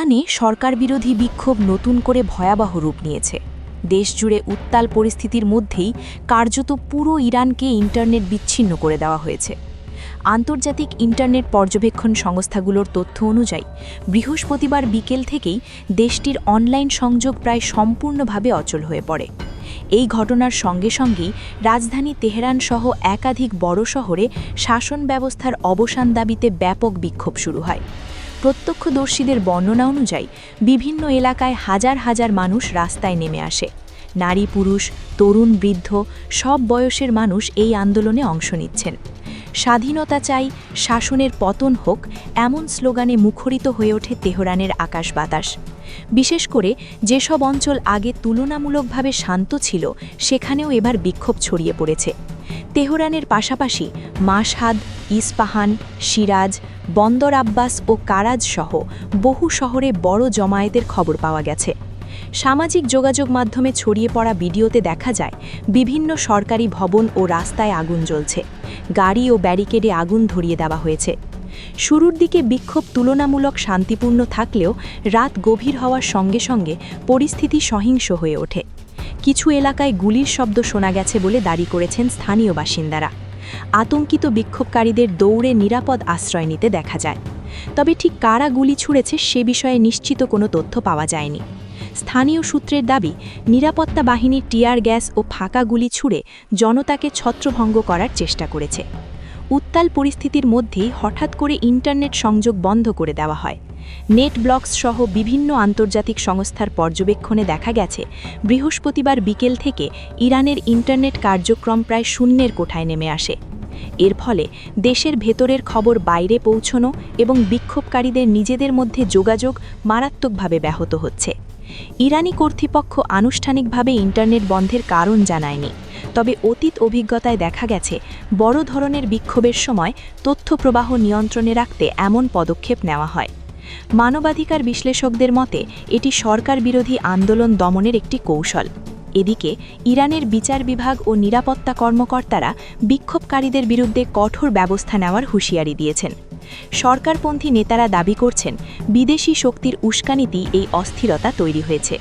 ইরানে সরকারবিরোধী বিক্ষোভ নতুন করে ভয়াবহ রূপ নিয়েছে। দেশজুড়ে উত্তাল পরিস্থিতির মধ্যেই কার্যত পুরো ইরানকে ইন্টারনেট বিচ্ছিন্ন করে দেওয়া হয়েছে। আন্তর্জাতিক ইন্টারনেট পর্যবেক্ষণ সংস্থাগুলোর তথ্য অনুযায়ী বৃহস্পতিবার বিকেল থেকেই দেশটির অনলাইন সংযোগ প্রায় সম্পূর্ণভাবে অচল হয়ে পড়ে। এই ঘটনার সঙ্গে সঙ্গেই রাজধানী তেহরান সহ একাধিক বড় শহরে শাসন ব্যবস্থার অবসান দাবিতে ব্যাপক বিক্ষোভ শুরু হয়। প্রত্যক্ষদর্শীদের বর্ণনা অনুযায়ী বিভিন্ন এলাকায় হাজার হাজার মানুষ রাস্তায় নেমে আসে। নারী, পুরুষ, তরুণ, বৃদ্ধ সব বয়সের মানুষ এই আন্দোলনে অংশ নিচ্ছেন। স্বাধীনতা চাই, শাসনের পতন হোক, এমন স্লোগানে মুখরিত হয়ে ওঠে তেহরানের আকাশ বাতাস। বিশেষ করে যেসব অঞ্চল আগে তুলনামূলকভাবে শান্ত ছিল, সেখানেও এবার বিক্ষোভ ছড়িয়ে পড়েছে। তেহরানের পাশাপাশি মাশহাদ, ইস্পাহান, সিরাজ, বন্দর আব্বাস ও কারাজ সহ বহু শহরে বড় জমায়েতের খবর পাওয়া গেছে। সামাজিক যোগাযোগ মাধ্যমে ছড়িয়ে পড়া ভিডিওতে দেখা যায় বিভিন্ন সরকারি ভবন ও রাস্তায় আগুন জ্বলছে, গাড়ি ও ব্যারিকেডে আগুন ধরিয়ে দেওয়া হয়েছে। শুরুর দিকে বিক্ষোভ তুলনামূলক শান্তিপূর্ণ থাকলেও রাত গভীর হওয়ার সঙ্গে সঙ্গে পরিস্থিতি সহিংস হয়ে ওঠে। কিছু এলাকায় গুলির শব্দ শোনা গেছে বলে দাবি করেছেন স্থানীয় বাসিন্দারা। আতঙ্কিত বিক্ষোভকারীদের দৌড়ে নিরাপদ আশ্রয় নিতে দেখা যায়। তবে ঠিক কারা গুলি ছুঁড়েছে সে বিষয়ে নিশ্চিত কোনো তথ্য পাওয়া যায়নি। স্থানীয় সূত্রের দাবি, নিরাপত্তা বাহিনী টিয়ার গ্যাস ও ফাঁকা গুলি ছুঁড়ে জনতাকে ছত্রভঙ্গ করার চেষ্টা করেছে। উত্তাল পরিস্থিতির মধ্যেই হঠাৎ করে ইন্টারনেট সংযোগ বন্ধ করে দেওয়া হয়। নেট ব্লকস সহ বিভিন্ন আন্তর্জাতিক সংস্থার পর্যবেক্ষণে দেখা গেছে বৃহস্পতিবার বিকেল থেকে ইরানের ইন্টারনেট কার্যক্রম প্রায় শূন্যের কোঠায় নেমে আসে। এর ফলে দেশের ভেতরের খবর বাইরে পৌঁছানো এবং বিক্ষোভকারীদের নিজেদের মধ্যে যোগাযোগ মারাত্মকভাবে ব্যাহত হচ্ছে। ইরানি কর্তৃপক্ষ আনুষ্ঠানিকভাবে ইন্টারনেট বন্ধের কারণ জানায়নি, তবে অতীত অভিজ্ঞতায় দেখা গেছে বড় ধরনের বিক্ষোভের সময় তথ্য প্রবাহ নিয়ন্ত্রণে রাখতে এমন পদক্ষেপ নেওয়া হয়। মানবাধিকার বিশ্লেষকদের মতে এটি সরকার বিরোধী আন্দোলন দমনের একটি কৌশল। এদিকে ইরানের বিচার বিভাগ ও নিরাপত্তা কর্মকর্তারা বিক্ষোভকারীদের বিরুদ্ধে কঠোর ব্যবস্থা নেওয়ার হুঁশিয়ারি দিয়েছেন। সরকারপন্থী নেতারা দাবি করছেন বিদেশি শক্তির উস্কানিতেই এই অস্থিরতা তৈরি হয়েছে।